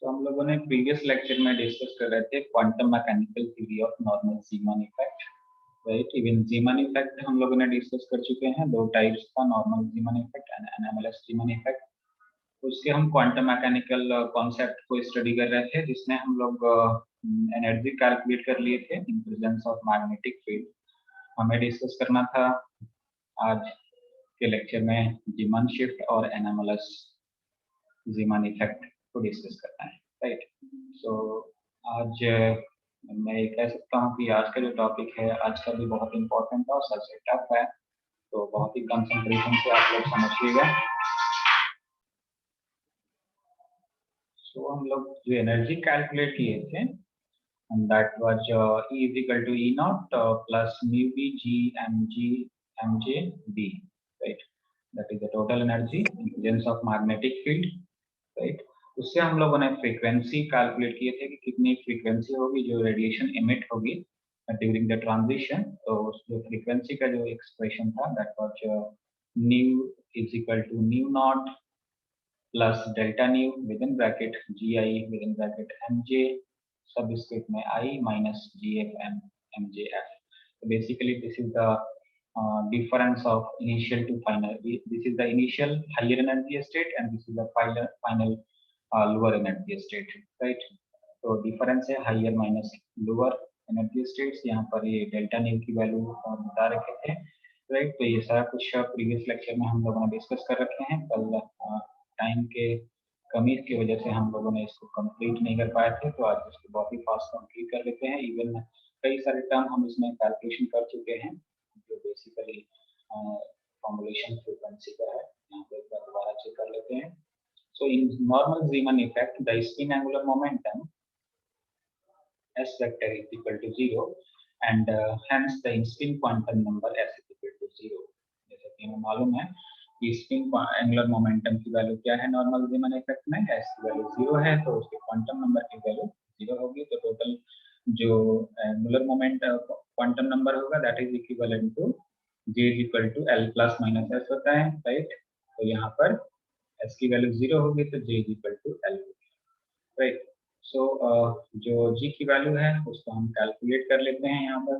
तो हम लोगों ने प्रीवियस लेक्चर में डिस्कस कर रहे थे quantum mechanical theory of normal Zeeman effect, right. Even Zeeman effect हम लोगों ने डिस्कस कर चुके हैं, दो टाइप्स का, normal Zeeman effect and anomalous Zeeman effect. उसके हम क्वांटम मैकेनिकल कॉन्सेप्ट को स्टडी कर रहे थे, जिसमें हम लोग एनर्जी कैलकुलेट कर लिए थे इन प्रेजेंस ऑफ मैग्नेटिक फील्ड। हमें डिस्कस करना था आज के लेक्चर में ज़ीमन शिफ्ट और एनोमलस ज़ीमन इफेक्ट को डिस्कस करना है, राइट। सो आज मैं ये कह सकता हूँ कि आज का जो टॉपिक है आज का भी बहुत इंपॉर्टेंट है और सबसे टफ है, तो बहुत ही कंसंट्रेशन से आप लोग समझिएगा। सो हम लोग जो एनर्जी कैलकुलेट किए थे, that was E is equal to E naught plus mu B G mj B, right? That is the total energy in presence of magnetic field, right? उससे हम लोगों ने फ्रीक्वेंसी कैलकुलेट किए थे कि कितनी फ्रीक्वेंसी होगी जो रेडिएशन इमिट होगी ड्यूरिंग द ट्रांजिशन। तो जो फ्रीक्वेंसी का जो एक्सप्रेशन था that was nu is equal to nu not plus delta nu within bracket G I within bracket M J subscript में I minus G F M J F. Basically this is the difference of initial to final. This is the initial higher energy state and this is the final lower energy state, right? तो difference है higher minus lower energy states। यहाँ पर ये delta nu की value बता रखे थे, right. तो ये सारा कुछ प्रीवियस लेक्चर में हम लोगों ने डिस्कस कर रखे हैं। कल टाइम के कमी की वजह से हम लोगों ने इसको कंप्लीट नहीं कर पाए थे, तो आज इसको बहुत ही फास्ट कंप्लीट कर लेते हैं। इवन कई सारे टर्म हम इसमें कैलकुलेशन कर चुके हैं जो बेसिकली फॉर्मुलेशन फ्रीक्वेंसी का है। यहाँ पे एक बार दोबारा चेक कर लेते हैं। So in normal Zeeman effect, the spin angular momentum S vector is equal to 0 and hence the spin quantum number S is equal to 0। जैसे कि हमें मालूम है कि स्पिन एंगुलर मोमेंटम की वैल्यू क्या है नॉर्मल Zeeman इफेक्ट में, S की वैल्यू 0 है, तो उसके क्वांटम नंबर की वैल्यू 0 होगी। तो टोटल जो एंगुलर मोमेंट क्वांटम नंबर होगा that is equivalent to J is equal to L plus minus S होता है, राइट। तो यहाँ पर S की वैल्यू 0 होगी तो J is equal to L होगी, राइट। सो जो G की वैल्यू है उसको हम कैलकुलेट कर लेते हैं। यहाँ पर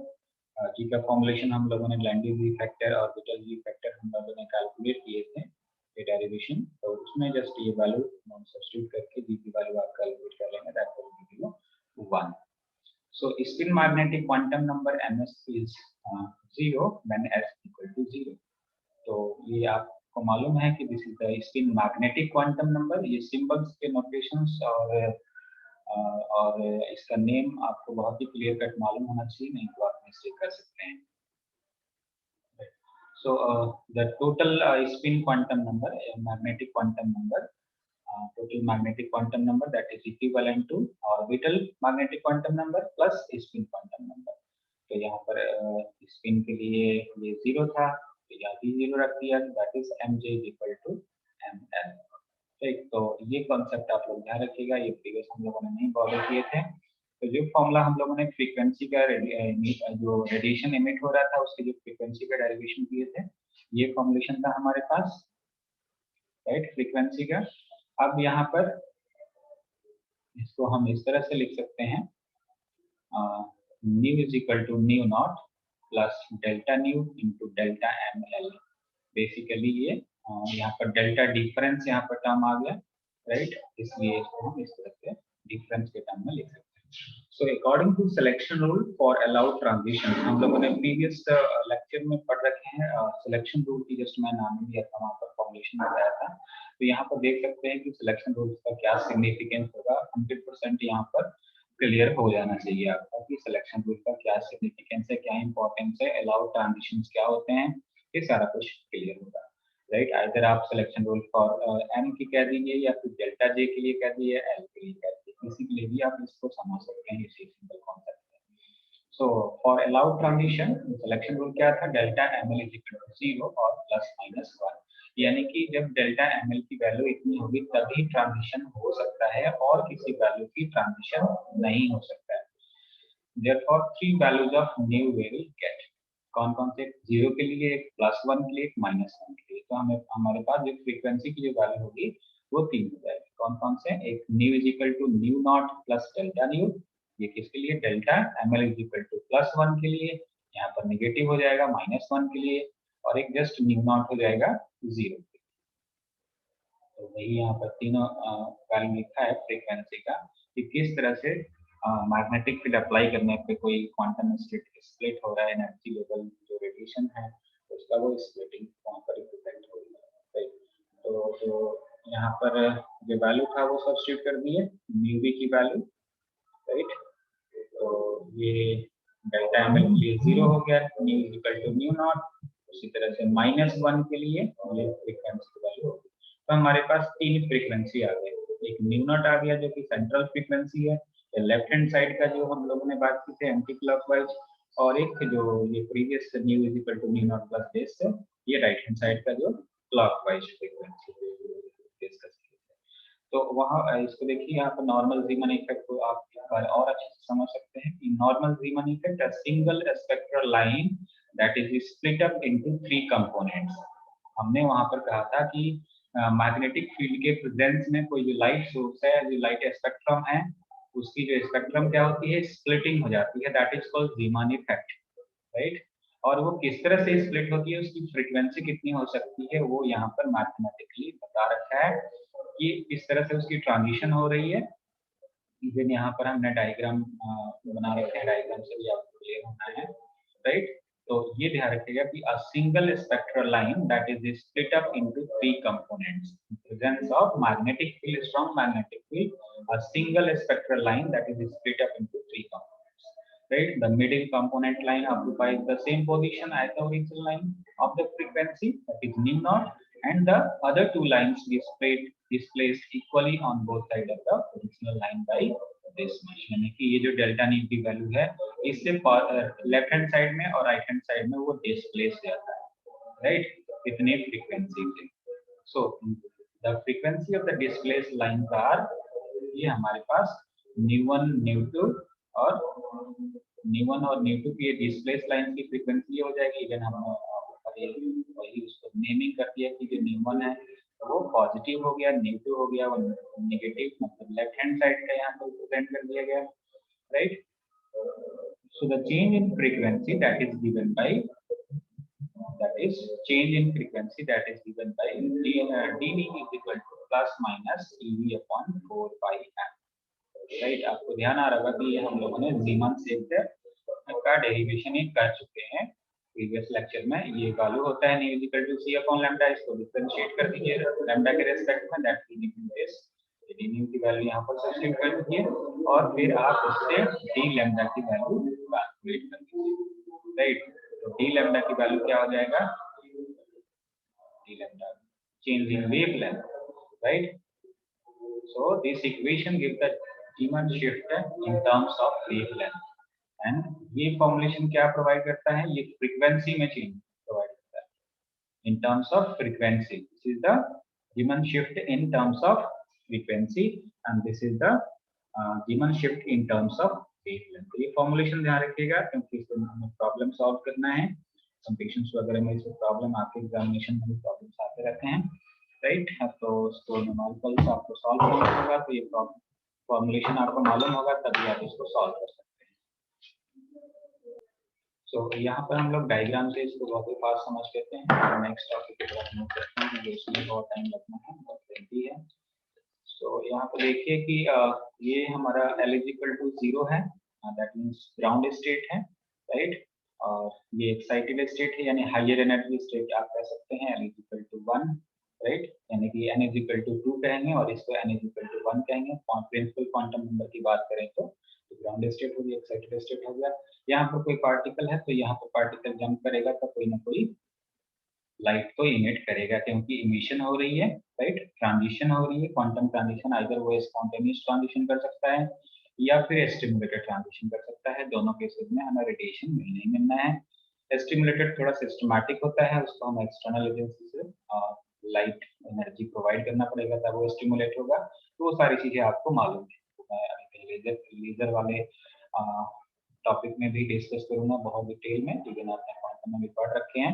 G का फॉर्मुलेशन हम लोगों ने लैंडी जी फैक्टर और ऑर्बिटल जी फैक्टर हम लोगों ने कैलकुलेट किए थे, ये डेरिवेशन। तो उसमें जस्ट ये वैल्यू सब्स्टिट्यूट करके G की वैल्यू आप कैलकुलेट कर लेंगे, that will give you 1। So spin magnetic quantum number ms is 0 when s equal to 0। तो ये आपको मालूम है कि this is the spin magnetic quantum number. ये सिंबल्स के नोटेशंस और इसका नेम आपको बहुत ही क्लियर कट मालूम होना चाहिए, नहीं तो आप मिस्टेक कर सकते हैं। So the total spin quantum number, magnetic quantum number, total magnetic quantum number that is equivalent to orbital magnetic quantum number plus spin quantum number। तो यहाँ पर स्पिन के लिए ये 0 था, तो यहाँ भी 0 रख दिया, that is mj is equal to ml, ठीक। तो ये कॉन्सेप्ट आप लोग ध्यान रखिएगा, ये प्रीवियस हम लोगों ने नहीं फॉलो किए थे। तो जो फॉर्मूला हम लोगों ने फ्रीक्वेंसी का जो रेडिएशन इमिट हो रहा था उसके जो फ्रीक्वेंसी का डेरिवेशन किए थे, ये फॉर्मुलेशन था हमारे पास, राइट, फ्रीक्वेंसी का। अब यहाँ पर इसको हम इस तरह से लिख सकते हैं, nu is equal to nu not plus delta nu into delta M L. Basically ये यहाँ पर डेल्टा डिफरेंस यहाँ पर टर्म आ गया, राइट, इसलिए इसको हम इस तरह से डिफरेंस के टर्म में लिख सकते हैं। So according to selection rule for allowed transition, हम लोगों ने प्रीवियस लेक्चर में पढ़ रखे हैं सिलेक्शन रूल की, जस्ट मैं नाम दिया था, वहाँ पर फॉर्मुलेशन बताया था। तो यहाँ पर देख सकते हैं कि सिलेक्शन रूल का क्या सिग्निफिकेंस होगा। 100% यहाँ पर क्लियर हो जाना चाहिए आपका कि सिलेक्शन रूल का क्या सिग्निफिकेंस है, क्या इंपॉर्टेंस है, अलाउड ट्रांजिशंस क्या होते हैं, ये सारा कुछ क्लियर होगा, राइट। अगर आप सिलेक्शन रूल फॉर एम की कह दीजिए या फिर डेल्टा जे के लिए कह दीजिए, एल के लिए कह दीजिए, किसी के लिए भी आप इसको समझ सकते हैं, इसी सिंपल कॉन्सेप्ट है। So for allowed transition selection rule क्या था, delta M L is equal to 0 और प्लस माइनस 1, यानी कि जब डेल्टा एम एल की वैल्यू इतनी होगी तभी ट्रांजिशन हो सकता है और किसी वैल्यू की ट्रांजिशन नहीं हो सकता है। Therefore, 3 values of new we will get। कौन कौन से, 0 के लिए, एक +1 के लिए, एक -1 के लिए। तो हमें हमारे पास जो फ्रीक्वेंसी की जो वैल्यू होगी वो 3 हो जाएगी। कौन कौन से, एक nu is equal to nu not plus delta nu, ये किसके लिए, delta ml is equal to +1 के लिए, यहाँ पर नेगेटिव हो जाएगा -1 के लिए, और एक जस्ट न्यू नॉट हो जाएगा 0 के लिए। तो वही यहाँ पर तीनों वैल्यू लिखा है फ्रीक्वेंसी का कि किस तरह से मैग्नेटिक फील्ड अप्लाई करने पे कोई क्वांटम स्टेट स्प्लिट हो रहा है, एनर्जी लेवल जो रेडिएशन है उसका वो स्प्लिटिंग वहाँ पर रिप्रेजेंट हो रही है। तो जो यहाँ पर जो वैल्यू था वो सब्स्टिट्यूट कर दिए, म्यू बी की वैल्यू, राइट। तो ये डेल्टा एम एल के लिए 0 हो गया, nu is equal to nu naught, उसी तरह से -1 के लिए ये फ्रीक्वेंसी की वैल्यू होगी। तो हमारे पास तीन फ्रीक्वेंसी आ गए, एक न्यू नॉट आ गया जो कि सेंट्रल फ्रीक्वेंसी है, लेफ्ट हैंड साइड का जो हम लोगों ने बात की थी एंटी क्लॉकवाइज, और एक जो ये previous nu is equal to nu not plus base है, ये राइट हैंड साइड का जो क्लॉकवाइज फ्रीक्वेंसी डिस्कस की। तो वहाँ इसको देखिए, यहाँ पर नॉर्मल रीमन इफेक्ट को आप एक बार और अच्छे से समझ सकते हैं कि normal Zeeman effect a single spectral line that is split up into 3 components. हमने वहाँ पर कहा था कि मैग्नेटिक फील्ड के प्रेजेंस में कोई जो लाइट सोर्स है, जो लाइट स्पेक्ट्रम है, उसकी जो स्पेक्ट्रम क्या होती है, स्प्लिटिंग हो जाती है, that is called Zeeman effect, right. और वो किस तरह से स्प्लिट होती है, उसकी फ्रीक्वेंसी कितनी हो सकती है, वो यहाँ पर मैथमेटिकली बता रखा है कि किस तरह से उसकी ट्रांजिशन हो रही है। इवन यहाँ पर हमने डायग्राम बना रखे हैं, डायग्राम से भी आपको क्लियर होना है, राइट। तो ये ध्यान रखिएगा कि अ single spectral line that is split up into 3 components, presence of magnetic field, strong magnetic field, a single spectral line that is split up into 3 components, right. The middle component line occupies the same position as the original line of the frequency, that is nu naught, and the other two lines displaced equally on both sides of the original line by this mesh। यानी कि ये जो delta nu की value है, इससे left hand side में और right hand side में वो डिस्प्लेस जाता है, राइट, कितने फ्रीक्वेंसी से। So the frequency of the displaced lines are, ये हमारे पास न्यू1 न्यू2 और न्यू1 और न्यू2 की डिस्प्लेस लाइन की फ्रीक्वेंसी हो जाएगी। इवन हमने वही उसको नेमिंग कर दिया कि जो न्यू1 है वो पॉजिटिव हो गया, न्यू2 हो गया वो नेगेटिव, मतलब लेफ्ट हैंड साइड का यहाँ पर रिप्रेजेंट कर दिया गया, right. So the change in frequency that is given by, that is change in frequency that is given by dV is equal to plus minus EV upon 4 pi m, right. आपको ध्यान आ रहा होगा कि ये हम लोगों ने रीमन शिफ्ट का डेरिवेशन ही कर चुके हैं प्रीवियस लेक्चर में। ये वैल्यू होता है nu is equal to C upon lambda, इसको डिफरेंशिएट कर दीजिए लैम्डा के रिस्पेक्ट में, that will give this D nu की वैल्यू यहाँ पर सब्स्टिट्यूट कर दीजिए, और फिर आप उससे डी लैम्डा की वैल्यू कैलकुलेट कर दीजिए, राइट। तो डी लैम्डा की वैल्यू क्या हो जाएगा, D lambda change in wavelength, right. So this equation gives the Riemann shift in terms of wavelength, and ये formulation क्या provide करता है, ये frequency में change provide करता है in terms of frequency. This is the Riemann shift in terms of frequency, and this is the Riemann shift in terms of wavelength. ये formulation ध्यान रखिएगा क्योंकि इसमें हमें problem solve करना है। Completions वगैरह में इसमें problem आपके examination में भी problems आते रहते हैं, राइट। तो उसको न्यूमेरिकल्स आपको सॉल्व करना होगा, तो ये फॉर्मूलेशन आपको मालूम होगा तभी आप इसको सॉल्व कर सकते हैं। सो यहाँ पर हम लोग डायग्राम से इसको बहुत ही फास्ट समझ लेते हैं। नेक्स्ट टॉपिक की तरफ मूव करते हैं, जो इसमें बहुत टाइम लगना है, बहुत लेंथी है। सो यहाँ पर देखिए कि ये हमारा L इज इक्वल टू 0 है, दैट मीन्स ग्राउंड स्टेट है, राइट। और ये एक्साइटेड स्टेट है, यानी हायर एनर्जी स्टेट आप कह सकते हैं, L is equal to 1, right. यानी कि n इज इक्वल टू 2 कहेंगे और इसको n इज इक्वल टू 1 कहेंगे। प्रिंसिपल क्वांटम नंबर की बात करें तो ग्राउंड स्टेट हो गया, एक्साइटेड स्टेट हो गया। यहाँ पर कोई पार्टिकल है तो यहाँ पर पार्टिकल जंप करेगा तो कोई ना कोई लाइट को इमिट करेगा, क्योंकि इमिशन हो रही है, राइट, ट्रांजिशन हो रही है, क्वांटम ट्रांजिशन। आइदर वो स्पॉन्टेनियस ट्रांजिशन कर सकता है या फिर स्टिमुलेटेड ट्रांजिशन कर सकता है। दोनों केसेस में हमें रेडिएशन मिलना ही मिलना है। स्टिमुलेटेड थोड़ा सिस्टमैटिक होता है, उसको हम एक्सटर्नल एजेंसी से लाइट एनर्जी प्रोवाइड करना पड़ेगा तब वो स्टिमुलेट होगा। तो वो सारी चीजें आपको मालूम है। लेजर वाले टॉपिक में भी डिस्कस करूंगा बहुत डिटेल में, लेकिन आपने क्वांटम में भी पढ़ रखे हैं।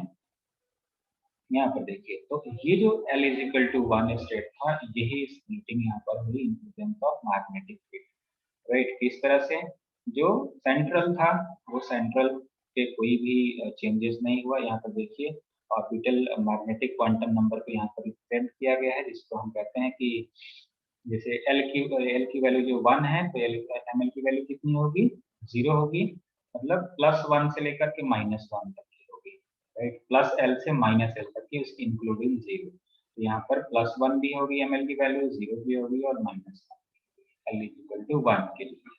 यहाँ पर देखिए, तो ये जो L is equal to 1 state था, यही स्प्लिटिंग यहाँ पर हुई in presence of magnetic field, right. किस तरह से, जो सेंट्रल था वो सेंट्रल पे कोई भी चेंजेस नहीं हुआ। यहाँ पर देखिए ऑर्बिटल मैग्नेटिक क्वांटम नंबर को यहाँ पर रिप्रेजेंट किया गया है, जिसको हम कहते हैं कि जैसे एल की वैल्यू जो 1 है, तो एम एल की वैल्यू कितनी होगी, 0 होगी, मतलब +1 से लेकर के -1 तक की होगी, राइट। प्लस एल से माइनस एल तक की, उसकी इंक्लूडिंग 0। तो यहाँ पर +1 भी होगी एम एल की वैल्यू, 0 भी होगी और -1 एल इक्वल टू 1 के लिए,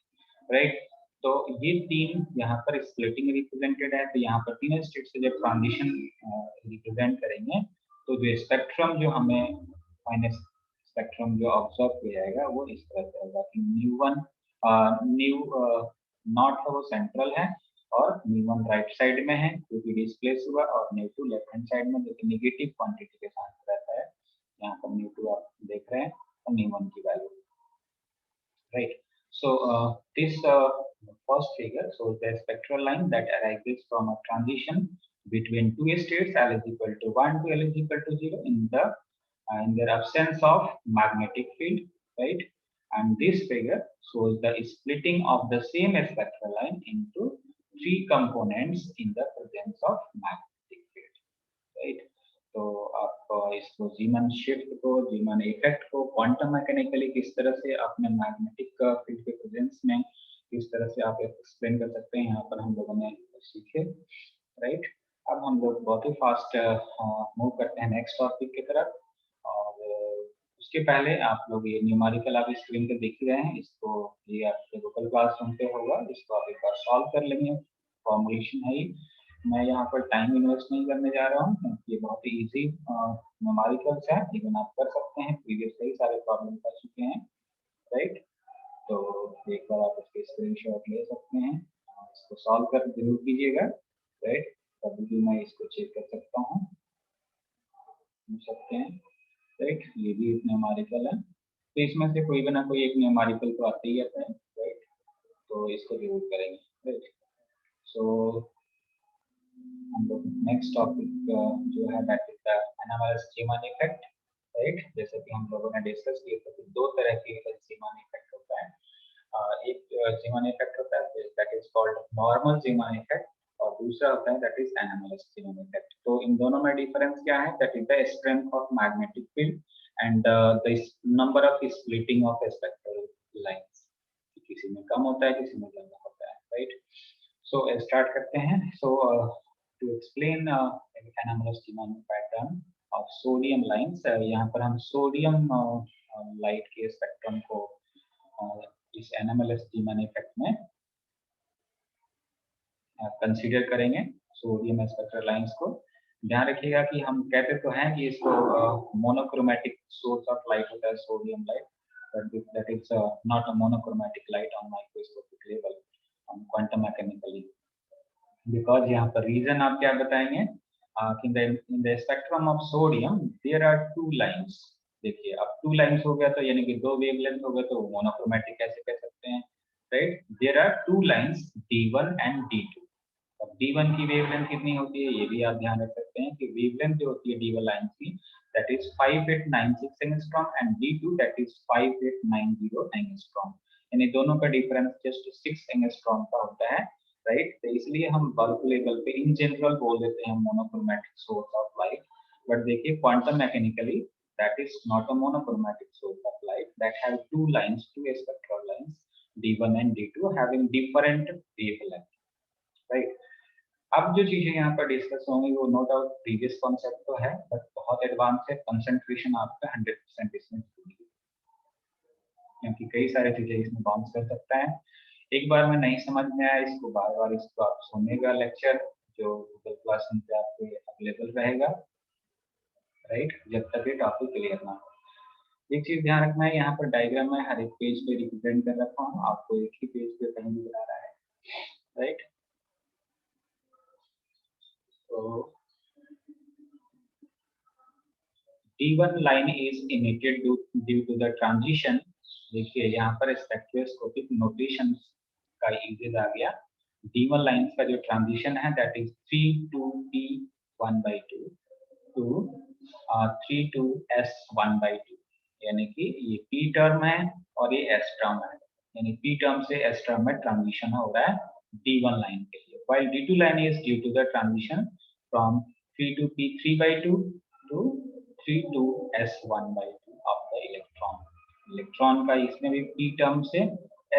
राइट। तो ये तीन यहाँ पर स्प्लिटिंग रिप्रेजेंटेड है। तो यहाँ पर तीन स्टेट से जब ट्रांजिशन रिप्रेजेंट करेंगे, तो जो स्पेक्ट्रम जो हमें माइनस स्पेक्ट्रम जो ऑब्जर्व किया जाएगा वो इस तरह से होगा कि न्यू नॉट है वो सेंट्रल है, और न्यू1 राइट साइड में है क्योंकि डिस्प्लेस हुआ, और न्यू2 लेफ्ट हैंड साइड में, जो कि नेगेटिव क्वांटिटी के साथ रहता है। यहाँ पर न्यू2 आप देख रहे हैं और न्यू1 की value, right. So this first figure shows the spectral line that arises from a transition between two states, L is equal to 1 to L is equal to 0, in their absence of magnetic field, right. And this figure shows the splitting of the same spectral line into three components in the presence of magnetic field, right. तो आप इसको जीमन shift को, जीमन effect को quantum mechanically किस तरह से अपने magnetic field के प्रेजेंस में किस तरह से आप एक्सप्लेन कर सकते हैं, यहाँ पर हम लोगों ने सीखे, राइट। अब हम लोग बहुत ही फास्ट मूव करते हैं नेक्स्ट टॉपिक की तरफ, और उसके पहले आप लोग ये न्यूमेरिकल आप स्क्रीन पे देख ही रहे हैं, इसको ये आपके गूगल क्लासरूम पे होगा, इसको आप एक बार सॉल्व कर लेंगे। फॉर्मुलेशन है, मैं यहाँ पर टाइम इन्वेस्ट नहीं करने जा रहा हूँ क्योंकि ये बहुत ही इजी न्यूमेरिकल्स है, इवन आप कर सकते हैं, प्रीवियस कई सारे प्रॉब्लम कर चुके हैं, राइट। तो एक बार आप इसके स्क्रीनशॉट ले सकते हैं, इसको सॉल्व कर जरूर कीजिएगा, राइट। तभी भी मैं इसको चेक कर सकता हूँ, सकते हैं, राइट। ये भी एक न्यूमेरिकल है, तो इसमें से कोई ना कोई एक न्यूमेरिकल तो आता ही आता है, राइट। तो इसको जरूर करेंगे, राइट। सो हम लोग नेक्स्ट टॉपिक जो है that is the anomalous जीमन effect, right. जैसे कि हम लोगों ने डिस्कस किया था कि दो तरह के जीमन इफेक्ट होता है, एक जीमन इफेक्ट होता है that is called normal जीमन effect, और दूसरा होता है दैट इज एनामलस जीमन इफेक्ट। तो इन दोनों में डिफरेंस क्या है, that is the strength of magnetic field and the number of splitting of spectral lines, किसी में कम होता है किसी में ज्यादा होता है, राइट। सो स्टार्ट करते हैं। सो to explain anomalous Zeeman pattern of sodium lines, यहाँ पर हम सोडियम लाइट के स्पेक्ट्रम को इस anomalous Zeeman इफेक्ट में कंसीडर करेंगे, सोडियम स्पेक्ट्रल लाइंस को। ध्यान रखिएगा कि हम कहते तो हैं कि इसको मोनोक्रोमेटिक सोर्स ऑफ लाइट होता है sodium light, but that is not a monochromatic light on microscopic level, quantum mechanically, because यहाँ पर रीजन आप क्या बताएंगे कि in the spectrum of sodium there are two lines. देखिए अब टू लाइंस हो गया तो यानी कि दो वेवलेंथ हो गए, तो मोनोक्रोमेटिक कैसे कह सकते हैं, right. There are two lines D1 and D2। अब D1 की वेवलेंथ कितनी होती है ये भी आप ध्यान रख सकते हैं कि वेवलेंथ जो होती है D1 लाइन की that is 5896 angstrom and D2 that is 5890 angstrom, यानी दोनों का डिफरेंस जस्ट 6 एंगस्ट्रॉम का होता है, राइट। तो इसलिए हम बल्क लेवल पे इन जनरल बोल देते हैं monochromatic source of light, but देखिए quantum mechanically that is not a monochromatic source of light that have two lines, two spectral lines D1 and D2 having different wavelength, right। अब जो चीजें यहाँ पर discuss होंगी वो नो डाउट प्रीवियस कॉन्सेप्ट तो है, बट बहुत एडवांस है, कंसंट्रेशन आपका 100% इसमें होगी, क्योंकि कई सारी चीजें इसमें बाउंस कर सकता है। एक बार में नहीं समझ में आया इसको बार बार इसको आप सुनेगा लेक्चर जो गूगल क्लासरूम पे आपके अवेलेबल रहेगा, राइट, जब तक ये टॉपिक क्लियर ना हो। एक चीज ध्यान रखना है, यहाँ पर डायग्राम में हर एक पेज पे रिप्रेजेंट कर रखा हूँ, आपको एक ही पेज पे कहीं भी बना रहा है, राइट। तो D1 line is emitted due to the transition। देखिए यहाँ पर स्पेक्ट्रोस्कोपिक नोटेशन का यूजेज आ गया। D1 लाइन्स का जो ट्रांजिशन है that is 3 to P1/2, to 3 to S1/2, यानी कि ये P टर्म है और ये S टर्म है, यानी P टर्म से S टर्म में ट्रांजिशन हो रहा है D1 लाइन के लिए, while D2 line is due to the transition from 3 to P3/2 to 3 to S1/2 of the electron. Electron का इसमें भी P टर्म से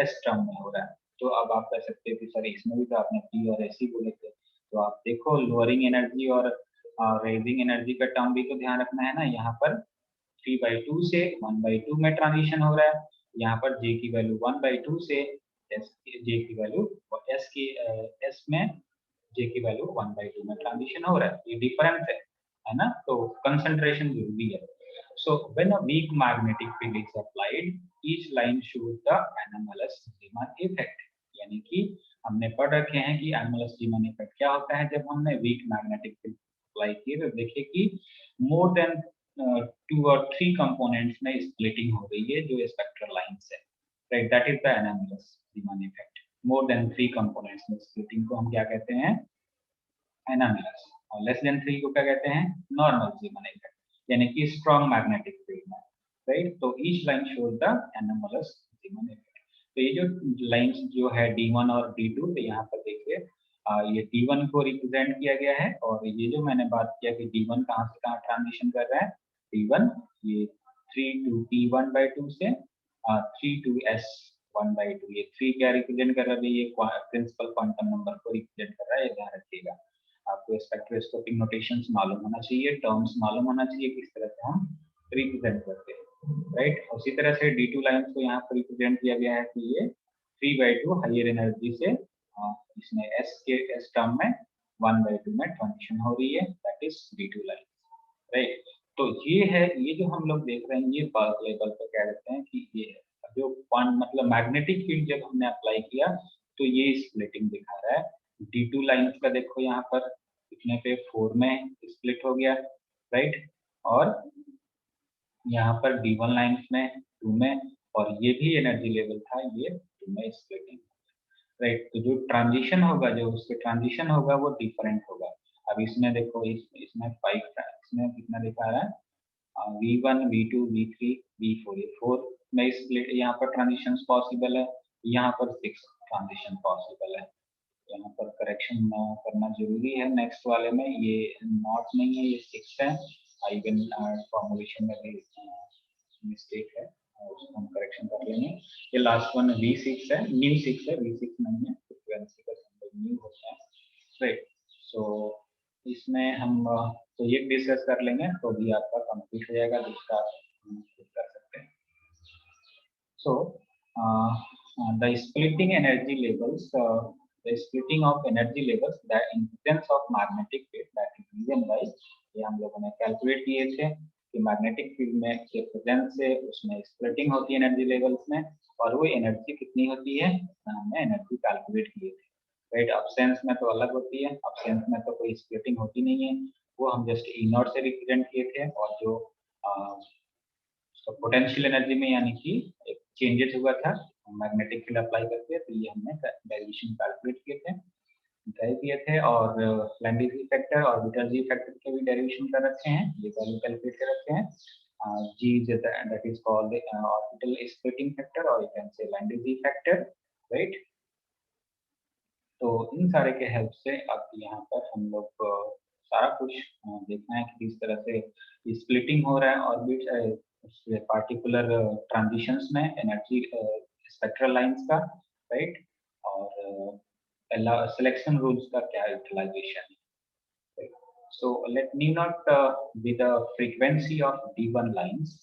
S टर्म में हो रहा है। तो अब आप कह सकते हो कि सर इसमें भी तो आपने P और S ही बोले थे, तो आप देखो लोअरिंग एनर्जी और रेजिंग एनर्जी का टर्म भी तो ध्यान रखना है ना। यहाँ पर 3/2 से 1/2 में ट्रांजिशन हो रहा है, यहाँ पर J की वैल्यू 1/2 से J की वैल्यू और S में J की वैल्यू 1/2 में ट्रांजिशन हो रहा है, ये डिफरेंस है ना। तो कंसंट्रेशन जरूरी है। So when a weak magnetic field is applied, each line shows the anomalous Zeeman effect. यानी कि हमने पढ़ रखे हैं कि anomalous Zeeman effect क्या होता है। जब हमने weak magnetic field अप्लाई की तो देखिए कि more than 2 or 3 components में splitting हो रही है जो spectral lines है, right? That is the anomalous Zeeman effect. More than 3 components में splitting को हम क्या कहते हैं, anomalous, और less than 3 को क्या कहते हैं, normal Zeeman effect, यानी कि strong magnetic field में, right? तो each line shows the anomalous Zeeman effect. तो ये जो लाइंस जो है D1 और D2, तो यहाँ पर देखिए ये D1 को रिप्रेजेंट किया गया है, और ये जो मैंने बात किया कि D1 कहाँ से कहाँ ट्रांजिशन कर रहा है, D1 ये 3 to P1/2 से 3 to S1/2, ये 3 क्या रिप्रेजेंट कर रहा है, ये प्रिंसिपल क्वांटम नंबर को रिप्रेजेंट कर रहा है, ये ध्यान रखिएगा। आपको स्पेक्ट्रोस्कोपिक नोटेशंस मालूम होना चाहिए, टर्म्स मालूम होना चाहिए किस तरह से हम रिप्रेजेंट करते हैं, राइट। उसी तरह से D2 लाइंस को यहाँ पर रिप्रेजेंट किया गया है कि ये 3/2 हायर एनर्जी से इसमें S टर्म में 1/2 में ट्रांजिशन हो रही है, that is D2 line, right. तो ये है, ये जो हम लोग देख रहे हैं ये बल्क लेवल पे कह देते हैं कि ये है जो मतलब मैग्नेटिक फील्ड जब हमने अप्लाई किया तो ये स्प्लिटिंग दिखा रहा है। D2 लाइंस का देखो यहाँ पर कितने पे 4 में स्प्लिट हो गया, राइट, और यहाँ पर D1 लाइंस में 2 में, और ये भी एनर्जी लेवल था, ये 2 में स्प्लिटिंग, राइट। तो जो ट्रांजिशन होगा, जो उसके ट्रांजिशन होगा वो डिफरेंट होगा। अब इसमें देखो इसमें 5, इसमें कितना दिखा रहा है, V1, V2, V3, V4, ये 4 में स्प्लिट, यहाँ पर ट्रांजिशन पॉसिबल है, यहाँ पर 6 ट्रांजिशन पॉसिबल है। यहाँ पर करेक्शन करना जरूरी है, नेक्स्ट वाले में ये नॉट नहीं है, ये 6 है। इवन फॉर्मुलेशन में भी मिस्टेक है, उसको हम करेक्शन कर लेंगे। ये लास्ट वन V6 है, न्यू 6 है, V6 नहीं है, फ्रीक्वेंसी का सिंबल न्यू होता है, राइट। सो इसमें हम तो ये डिस्कस कर लेंगे तो भी आपका कंप्लीट हो जाएगा, दूसरा कर सकते हैं। So the splitting energy levels, the splitting of energy levels, the impedance of magnetic field, that is reason why ये हम लोगों ने कैलकुलेट किए थे कि मैग्नेटिक फील्ड में के प्रेजेंस से उसमें स्प्लिटिंग होती है एनर्जी लेवल्स में, और वो एनर्जी कितनी होती है, हमने एनर्जी कैलकुलेट किए थे, राइट। अब्सेंस में तो अलग होती है, अब्सेंस में तो कोई स्प्लिटिंग होती नहीं है, वो हम जस्ट E0 से रिप्रेजेंट किए थे, और जो पोटेंशियल एनर्जी में यानी कि एक चेंजेस हुआ था मैग्नेटिक फील्ड अप्लाई करके, तो ये हमने डेरिवेशन कैलकुलेट किए थे, ड्राइव किए थे, और लैंडिस फैक्टर और ऑर्बिटल जी फैक्टर के भी डेरिवेशन कर रखे हैं, ये वैल्यू कैलकुलेट कर रखे हैं। G that is called orbital splitting factor, और you can say Lande's factor, right. तो इन सारे के हेल्प से अब यहाँ पर हम लोग सारा कुछ देखना है कि किस तरह से स्प्लिटिंग हो रहा है ऑर्बिट पार्टिकुलर ट्रांजिशंस में एनर्जी स्पेक्ट्रल लाइंस का, राइट, और सिलेक्शन रूल्स का क्या यूटिलाइजेशन है। So let me not be the frequency of D1 lines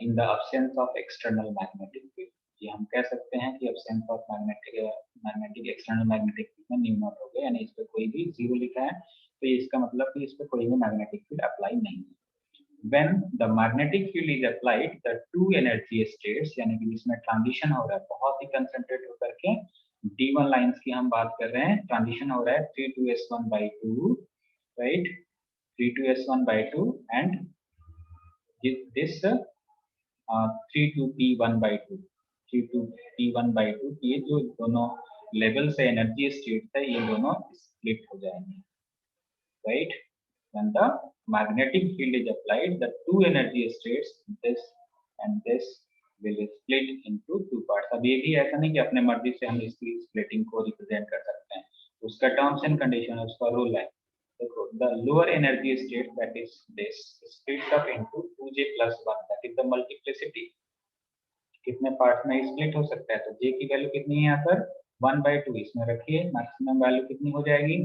in the absence of external magnetic field. ये हम कह सकते हैं कि absence of magnetic external magnetic field में न्यू नॉट हो गया, यानी इस पे कोई भी 0 लिखा है तो इसका मतलब कि इस पे कोई भी मैग्नेटिक फील्ड अप्लाई नहीं है। When the magnetic field is applied, the two energy states, यानी कि जिसमें ट्रांजिशन हो रहा है बहुत ही कंसंट्रेट होकर के, D1 लाइंस की हम बात कर रहे हैं, ट्रांजिशन हो रहा है 3 to S1/2, right, 3 to S1/2 and this 3 to P1/2, 3 to P1/2, ये जो दोनों लेवल से एनर्जी स्टेट है ये दोनों स्प्लिट हो जाएंगे, right. when the magnetic field is applied, the two energy states, this and this, will split into two parts. अब ये भी ऐसा नहीं कि अपने मर्जी से हम इसकी स्प्लिटिंग को रिप्रेजेंट कर सकते हैं, उसका टर्म्स एंड कंडीशन, उसका रूल है. देखो, the lower energy state, that is this, splits up into 2j plus 1, that is the multiplicity. कितने पार्ट में स्प्लिट हो सकता है, तो j की वैल्यू कितनी है यहाँ पर 1/2, इसमें रखिए, मैक्सिमम वैल्यू कितनी हो जाएगी,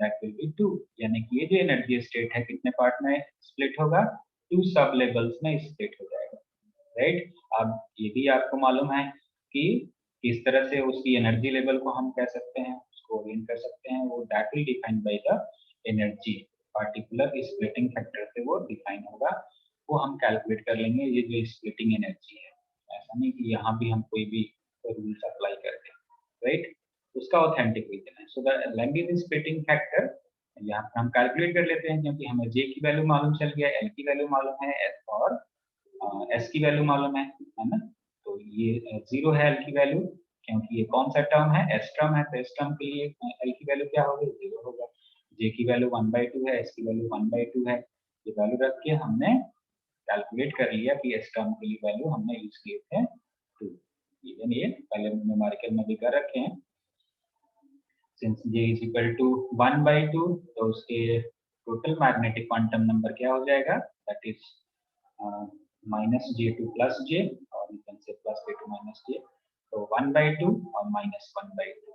दैट विल बी 2. यानी कि ये जो एनर्जी स्टेट है कितने पार्ट में स्प्लिट होगा, 2 सब लेवल्स में स्प्लिट हो जाएगा, राइट. अब ये भी आपको मालूम है कि किस तरह से उसकी एनर्जी लेवल को हम कह सकते हैं, उसको ओरिएंट कर सकते हैं, वो that will defined by the energy, particular splitting factor से वो डिफाइन होगा, वो हम कैलकुलेट कर लेंगे ये जो स्प्लिटिंग एनर्जी है. ऐसा नहीं कि यहाँ भी हम कोई भी रूल्स अप्लाई करते हैं, राइट. उसका ऑथेंटिक रीजन है. सो द लैंगिग स्प्लिटिंग फैक्टर यहाँ पर हम कैलकुलेट कर लेते हैं, क्योंकि हमें जे की वैल्यू मालूम चल गया, एल की वैल्यू मालूम है, और एस की वैल्यू मालूम है ना. तो ये 0 है एल की वैल्यू, क्योंकि ये कौन सा टर्म है, एस टर्म है, तो एस टर्म के लिए एल की वैल्यू क्या होगी, 0 होगा. जे की वैल्यू 1/2 है, एस की वैल्यू 1/2 है. ये वैल्यू रख के हमने कैलकुलेट कर लिया कि एस टर्म की वैल्यू हमने यूज किए थे 2. इवन ये पहले न्यूमेरिकल में भी कर रखे हैं. Since j is equal to 1/2, तो उसके टोटल मैग्नेटिक क्वांटम नंबर क्या हो जाएगा, that is -j2 plus j, और यू कैन से +j2 -j, तो 1/2 और -1/2.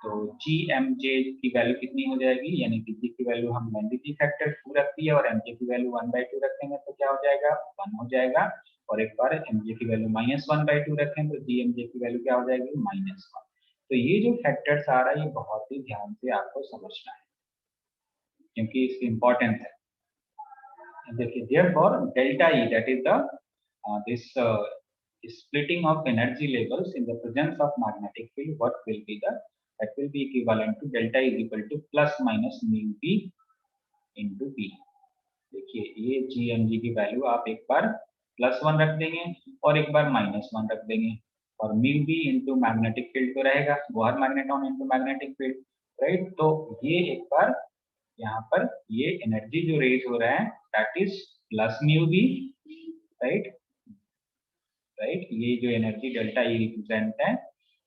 तो gmj की वैल्यू कितनी हो जाएगी, यानी कि g की वैल्यू हम मैग्नेटिक फैक्टर 2 रख दिया और mj की वैल्यू 1/2 रखेंगे तो क्या हो जाएगा, 1 हो जाएगा. और एक बार mj की वैल्यू -1/2 रखें तो gmj की वैल्यू क्या हो जाएगी, -1. तो ये जो फैक्टर्स आ रहा है ये बहुत ही ध्यान से आपको समझना है, क्योंकि इसकी इंपॉर्टेंस है. देखिए, therefore delta E, that is the this splitting of energy levels in the presence of magnetic field, what will be the, that will be equivalent to delta E is equal to plus minus mu B into B. देखिए, ये GMG की value आप एक बार +1 रख देंगे और एक बार -1 रख देंगे, और mu B into magnetic field तो रहेगा, Bohr magneton into magnetic field, right. तो ये एक बार यहाँ पर ये एनर्जी जो रेज हो रहा है that is plus mu B, right. ये जो एनर्जी डेल्टा ई रिप्रेजेंट है,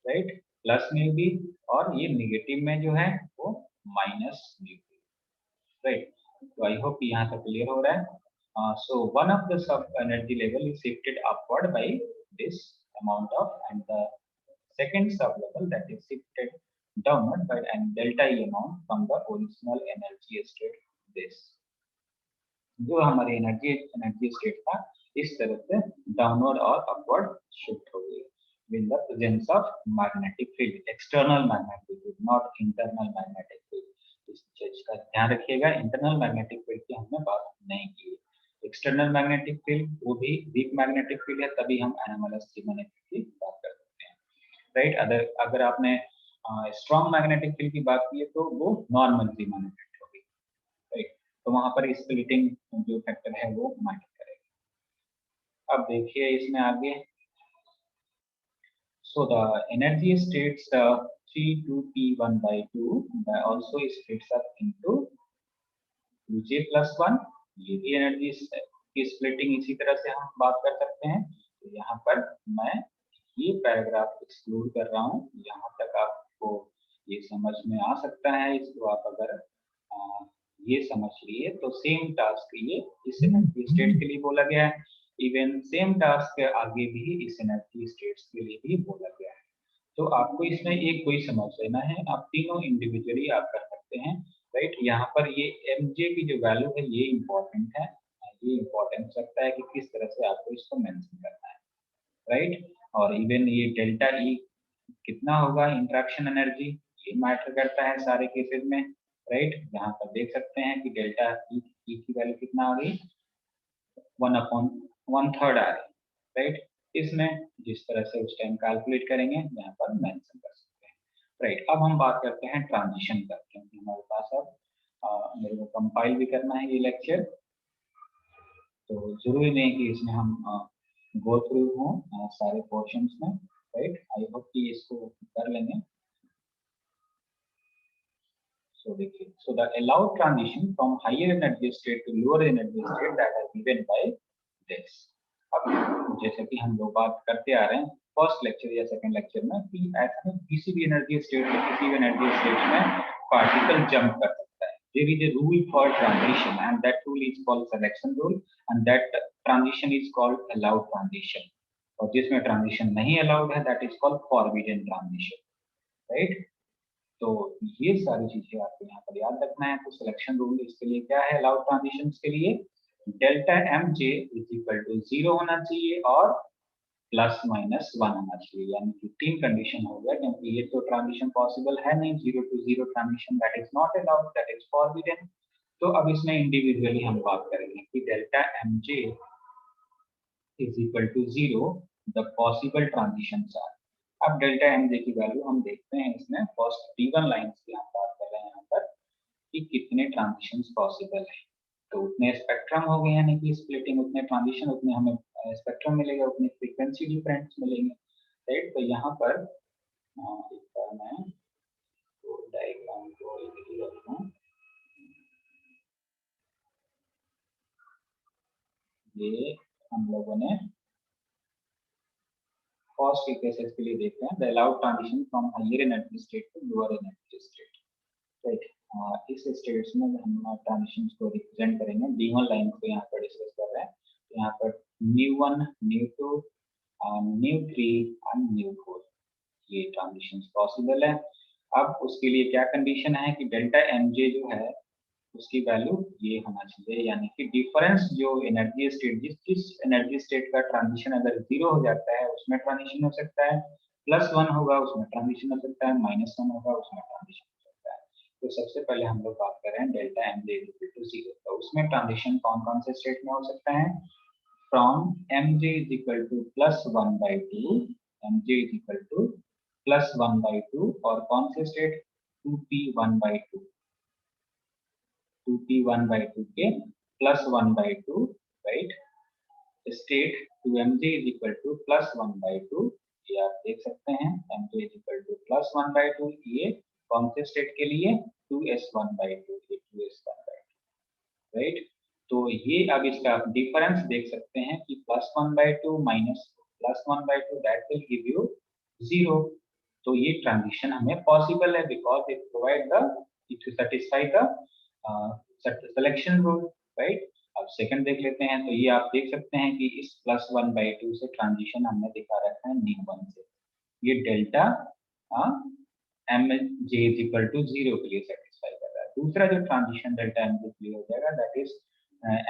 राइट, प्लस म्यू बी, और ये नेगेटिव में जो है वो माइनस म्यू बी, राइट. तो आई होप यहाँ तक क्लियर हो रहा है. So one of the sub energy level is shifted upward by this amount of, and the second sub level that is shifted downward by and delta E amount from the original energy state. This जो हमारी energy state था इस तरह से downward और upward shift हो गई with the presence of magnetic field, external magnetic field, not internal magnetic field. इस चीज का ध्यान रखिएगा, इंटरनल मैग्नेटिक फील्ड की हमने बात नहीं की. एक्सटर्नल मैग्नेटिक फील्ड वो भी वीक मैग्नेटिक फील्ड है, तभी हम एनोमलस मैग्नेटिक की बात कर सकते हैं, राइट. अगर आपने स्ट्रॉन्ग मैग्नेटिक फील्ड की बात की है तो वो नॉर्मल मैग्नेटिक होगी, राइट. तो वहां पर स्प्लिटिंग जो फैक्टर है वो मैटर करेगा. अब देखिए इसमें आगे, so the energy states 3 2p1/2 also splits up into 2j plus 1. ये भी एनर्जी की स्प्लिटिंग इसी तरह से हम बात कर सकते हैं. तो यहाँ पर मैं ये पैराग्राफ एक्सक्लूड कर रहा हूँ, यहाँ तक आपको ये समझ में आ सकता है. इसको आप अगर ये समझ लिए तो सेम टास्क ये इस एनर्जी स्टेट के लिए बोला गया है, इवन सेम टास्क आगे भी इस एनर्जी स्टेट्स के लिए भी बोला गया है. तो आपको इसमें एक कोई समझ लेना है, आप तीनों इंडिविजुअली आप कर सकते हैं, राइट. यहाँ पर ये mj की जो वैल्यू है ये इम्पोर्टेंट है, ये इम्पोर्टेंट रखता है कि किस तरह से आपको इसको मेंशन करना है, राइट. और इवन ये डेल्टा ई कितना होगा इंटरेक्शन एनर्जी, ये मैटर करता है सारे केसेस में, राइट. यहाँ पर देख सकते हैं कि डेल्टा ई की वैल्यू कितना आ गई, 1/1/3 आ रही, राइट. इसमें जिस तरह से उस टाइम कैलकुलेट करेंगे यहाँ पर मेंशन कर सकते हैं, राइट. अब हम बात करते हैं ट्रांजिशन का, क्योंकि हमारे पास अब मेरे को कंपाइल भी करना है ये लेक्चर, तो जरूरी नहीं कि इसमें हम गो थ्रू हों सारे पोर्शंस में, राइट. आई होप कि इसको कर लेंगे. तो देखिए, so the allowed transition from higher energy state to lower energy state that are given by this. अब जैसे कि हम लोग बात करते आ रहे हैं फर्स्ट लेक्चर या सेकंड लेक्चर में कि ऐसे किसी भी एनर्जी स्टेट से किसी भी एनर्जी स्टेट में पार्टिकल जंप कर सकता है. There is a rule for transition and that rule is called selection rule and that transition is called allowed transition. और जिसमें ट्रांजिशन नहीं अलाउड है that is called forbidden transition, right? तो ये सारी चीजें आपको यहाँ पर याद रखना है. तो सिलेक्शन रूल इसके लिए क्या है, अलाउड ट्रांजिशंस के लिए delta M J is equal to 0 होना चाहिए और प्लस माइनस 1 होना चाहिए, यानी कि 3 कंडीशन हो गया, क्योंकि ये तो ट्रांजिशन पॉसिबल है नहीं, 0 to 0 transition that is not allowed, that is forbidden. तो अब इसमें इंडिविजुअली हम बात करेंगे कि delta M J is equal to 0 the possible transitions are. अब डेल्टा एम जे की वैल्यू हम देखते हैं इसमें फर्स्ट D1 लाइंस की हम बात कर रहे हैं यहाँ पर कि कितने ट्रांजिशंस पॉसिबल है. तो उतने स्पेक्ट्रम हो गए, यानी कि स्प्लिटिंग उतने ट्रांजिशन उतने हमें स्पेक्ट्रम मिलेगा, उतनी फ्रीक्वेंसी डिफरेंस मिलेंगे, राइट. तो यहाँ पर एक बार मैं तो डायग्राम को इधर रखूं. ये हम लोगों ने फर्स्ट केसेस के लिए देखते हैं, the allowed transition from higher energy state to lower energy state, right. इस स्टेट्स में हम ट्रांजिशंस को रिप्रेजेंट करेंगे. D1 लाइन को यहाँ पर डिस्कस कर रहे हैं. तो यहाँ पर न्यू1, न्यू2, न्यू3 एंड न्यू4 ये ट्रांजिशंस पॉसिबल है. अब उसके लिए क्या कंडीशन है कि डेल्टा एम जे जो है उसकी वैल्यू ये होना चाहिए, यानी कि डिफरेंस जो एनर्जी स्टेट जिस एनर्जी स्टेट का ट्रांजिशन अगर 0 हो जाता है उसमें ट्रांजिशन हो सकता है, +1 होगा उसमें ट्रांजिशन हो सकता है, -1 होगा उसमें ट्रांजिशन हो सकता है. तो सबसे पहले हम लोग बात कर रहे हैं delta M J equal to 0. तो उसमें ट्रांजिशन कौन कौन से स्टेट में हो सकता है, from M J is equal to +1/2, M J is equal to +1/2 और कौन से स्टेट 2p1/2, 2p1/2 के +1/2, राइट. State to mj is equal to +1/2, ये आप देख सकते हैं. mj इज इक्वल टू +1/2, ये कौन से स्टेट के लिए 2s1/2, ये 2s1/2, राइट. तो ये अब इसका डिफरेंस देख सकते हैं कि +1/2 minus +1/2 that will give you 0. तो ये ट्रांजिशन हमें पॉसिबल है because it provide the it satisfy the selection rule, right. अब सेकंड देख लेते हैं. तो ये आप देख सकते हैं कि इस +1/2 से ट्रांजिशन हमने दिखा रखा है न्यू1 से. ये delta M J is equal to 0 के लिए सेटिस्फाई कर रहा है. दूसरा जो ट्रांजिशन डेल्टा एम जे के लिए हो जाएगा that is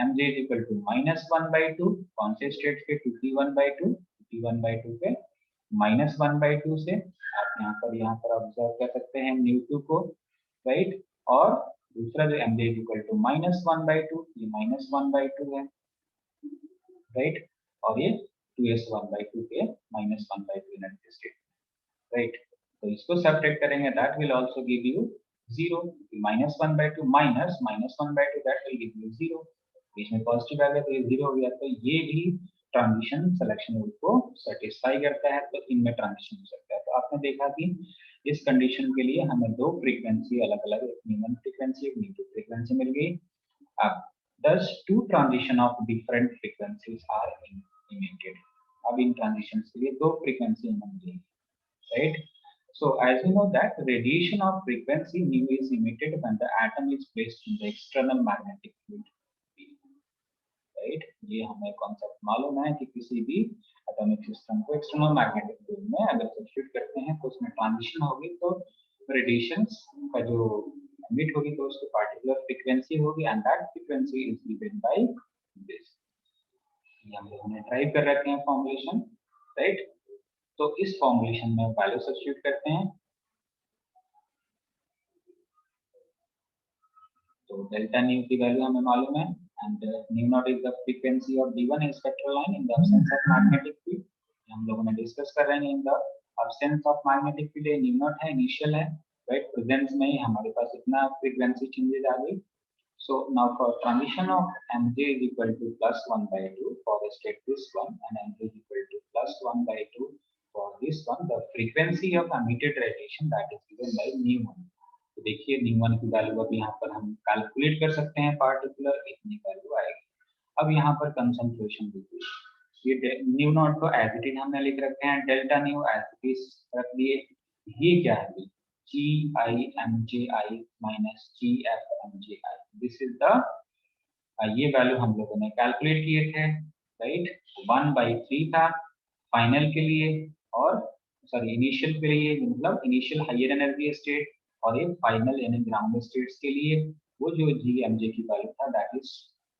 M J is equal to -1/2, कौन से स्टेट के 2p1/2, 2p1/2 के -1/2 से आप यहाँ पर ऑब्जर्व कर सकते हैं न्यू2 को, राइट. और दूसरा जो M J is equal to -1/2, ये -1/2 है, राइट. और ये 2s1/2 के -1/2 एनर्जी स्टेट, राइट. तो इसको सब्ट्रैक्ट करेंगे that will also give you 0. -1/2 minus -1/2 that will give you 0. इसमें पॉजिटिव आ गया तो ये 0 हो गया. तो ये भी ट्रांजिशन सिलेक्शन रूल को सेटिस्फाई करता है, तो इनमें ट्रांजिशन हो सकता है. तो आपने देखा कि इस कंडीशन के लिए हमें दो फ्रीक्वेंसी अलग अलग, एक न्यूमन फ्रीक्वेंसी एक न्यू फ्रीक्वेंसी मिल गई. अब thus two transition of different frequencies are emitted. अब इन transitions के लिए दो frequency मिलेंगी, right. So as we know that radiation of frequency nu is emitted when the atom is placed in the external magnetic field, right. ये हमें concept मालूम है कि किसी भी एटॉमिक सिस्टम को एक्सटर्नल मैग्नेटिक फील्ड में अगर सब्स्टिट्यूट करते हैं तो उसमें ट्रांजिशन होगी, तो रेडिएशंस का जो emit होगी तो उसकी पार्टिकुलर फ्रीक्वेंसी होगी and that frequency is given by this. ये हम लोगों ने ड्राइव कर रखे हैं फॉर्मुलेशन, राइट. तो इस फॉर्मुलेशन में वैल्यू सब्स्टिट्यूट करते हैं. तो डेल्टा न्यू की वैल्यू हमें मालूम है and new not is the frequency of D1 in spectral line in the absence of magnetic field. हम लोगों ने डिस्कस कर रहे हैं in the absence of magnetic field. New not है, इनिशियल है, राइट. प्रेजेंस में ही हमारे पास इतना फ्रीक्वेंसी चेंजेस आ गई. So now for transition of mj is equal to +1/2 for state this one and mj is equal to +1/2 for this one, the frequency of emitted radiation that is given by nu1. तो देखिए न्यू1 की value अब यहाँ पर हम calculate कर सकते हैं, पार्टिकुलर इतनी वैल्यू आएगी। अब यहाँ पर कंसंट्रेशन देखिए, ये न्यू नॉट को एज इट इज हमने लिख रखे हैं, delta nu as it is रख दिए। ये क्या है, G I M J I minus G F M J I, this is the, ये वैल्यू हम लोगों ने कैलकुलेट किए थे, राइट। 1/3 था फाइनल के लिए, और सॉरी इनिशियल के लिए, मतलब इनिशियल हायर एनर्जी स्टेट, और ये फाइनल यानी ग्राउंड स्टेट्स के लिए वो जो जी एम जे की वैल्यू था that is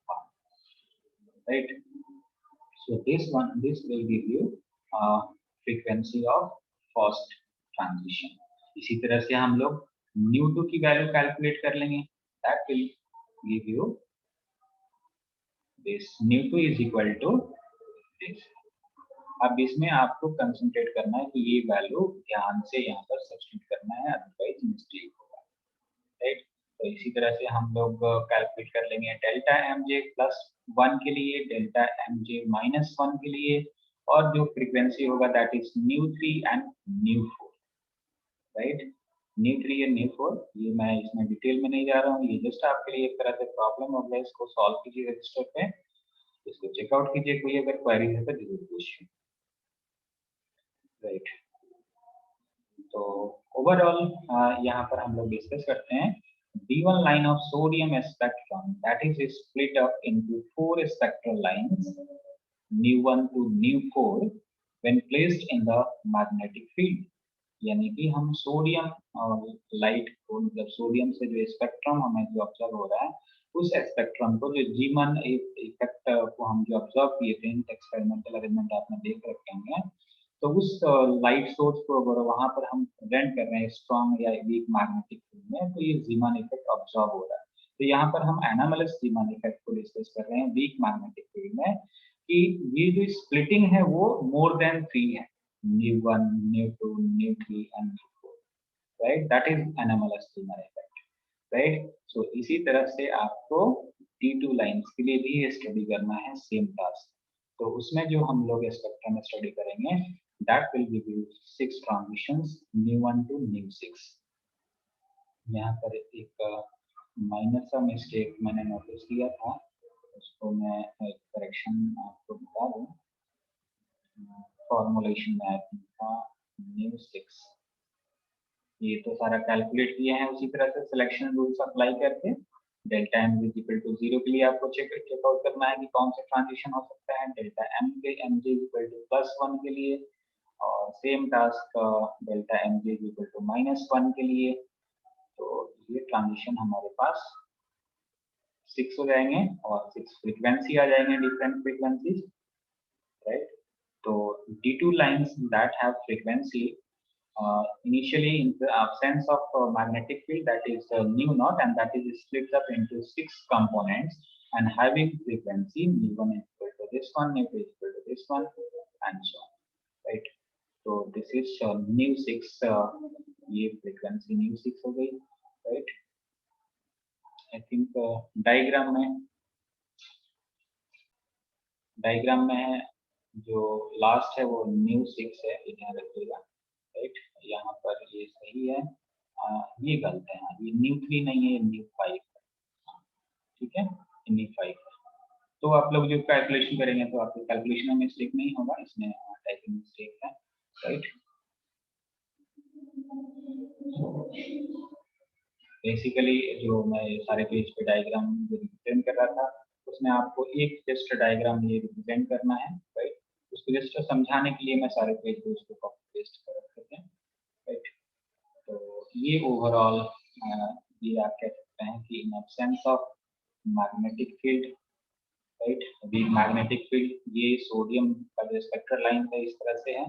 1, right. So this will give you frequency of first transition. इसी तरह से हम लोग न्यू2 की वैल्यू कैलकुलेट कर लेंगे, that will give you this न्यू2 is equal to this. अब इसमें आपको कंसंट्रेट करना है कि ये वैल्यू ध्यान से यहाँ पर सब्स्टिट्यूट करना है, अदरवाइज मिस्टेक होगा, राइट। तो इसी तरह से हम लोग कैलकुलेट कर लेंगे डेल्टा एम जे प्लस 1 के लिए, डेल्टा एम जे माइनस 1 के लिए, और जो फ्रीक्वेंसी होगा that is न्यू3 and न्यू4, right. न्यू3 and न्यू4, ये मैं इसमें डिटेल में नहीं जा रहा हूँ, ये जस्ट आपके लिए एक तरह से प्रॉब्लम हो गया, इसको सॉल्व कीजिए रजिस्टर पे, इसको चेकआउट कीजिए, कोई अगर क्वेरी है तो जरूर पूछिए, राइट। तो ओवरऑल यहाँ पर हम लोग डिस्कस करते हैं D1 line of sodium spectrum that is split up into 4 spectral lines nu1 to nu4 when placed in the magnetic field। यानी कि हम सोडियम लाइट को, मतलब सोडियम से जो स्पेक्ट्रम हमें जो ऑब्जर्व हो रहा है, उस स्पेक्ट्रम को जो जीमन इफेक्ट को हम जो ऑब्जर्व किए थे, एक्सपेरिमेंटल अरेंजमेंट आपने देख रखे होंगे, तो उस लाइट सोर्स को अगर वहां पर हम प्रेजेंट कर रहे हैं स्ट्रॉन्ग या वीक मैग्नेटिक फील्ड में, तो ये जीमन इफेक्ट ऑब्जर्व हो रहा है। तो यहाँ पर हम एनामलस जीमन इफेक्ट को डिस्कस कर रहे हैं वीक मैग्नेटिक फील्ड में, कि ये जो स्प्लिटिंग है वो मोर देन 3 है, nu1, nu2, nu3 and nu4, right? That is anomalous Zeeman effect, right? So इसी तरह से आपको T2 लाइंस के लिए भी स्टडी करना है सेम टास्क। तो उसमें जो हम लोग स्पेक्ट्रम स्टडी करेंगे that will give you 6 transitions nu1 to nu6। यहाँ पर एक माइनर सा मिस्टेक मैंने नोटिस किया था, उसको मैं एक करेक्शन आपको बता दूं। फॉर्मुलेशन में आया था nu6, ये तो सारा कैलकुलेट किए हैं उसी तरह से सिलेक्शन रूल्स अप्लाई करके। Delta M is equal to 0 के लिए आपको चेकआउट करना है कि कौन सा ट्रांजिशन हो सकता है, डेल्टा एम के एम जे इक्वल टू +1 के लिए, और same task delta M J equal to -1 के लिए। तो ये ट्रांजिशन हमारे पास 6 हो जाएंगे, और 6 फ्रीक्वेंसी आ जाएंगे, डिफरेंट फ्रीक्वेंसीज, राइट। तो D2 lines that have frequency initially in the absence of magnetic field, that is nu naught, and that is split up into 6 components and having frequency nu1 is equal to this one, nu2 is equal to this one, and so on, right। So this is nu6, ये frequency nu6 हो गई, right। I think diagram में है जो last है वो nu6 है, ये ध्यान रखिएगा, राइट। यहाँ पर ये सही है, ये गलत है, ये nu3 नहीं है, ये nu5 है, ठीक है, nu5 है। तो आप लोग जो कैलकुलेशन करेंगे तो आपके कैलकुलेशन में मिस्टेक नहीं होगा, इसमें टाइपिंग मिस्टेक है, राइट। बेसिकली जो मैं सारे पेज पे डायग्राम रिप्रेजेंट कर रहा था, उसमें आपको एक जस्ट डायग्राम ये रिप्रेजेंट करना है, राइट। उसको जस्ट समझाने के लिए मैं सारे पेज पे उसको कॉपी पेस्ट कर रखे हैं, राइट। तो ये ओवरऑल ये आप कह सकते हैं कि in absence of magnetic field, right, weak magnetic field, ये सोडियम का जो स्पेक्ट्रल लाइन है इस तरह से है,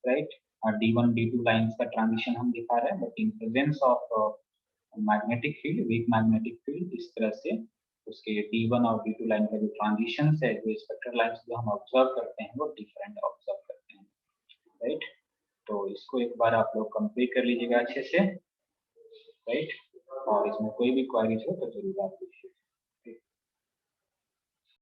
राइट। और D1 D2 लाइंस का ट्रांजिशन हम दिखा रहे हैं, but in presence of magnetic field, weak magnetic field, इस तरह से उसके D1 और D2 लाइन का जो ट्रांजिशन है, जो स्पेक्ट्रल लाइंस जो हम ऑब्जर्व करते हैं वो डिफरेंट ऑब्जर्व करते हैं, राइट। तो इसको एक बार आप लोग कंप्लीट कर लीजिएगा अच्छे से, राइट। और इसमें कोई भी क्वेरीज हो तो जरूर आप पूछिए।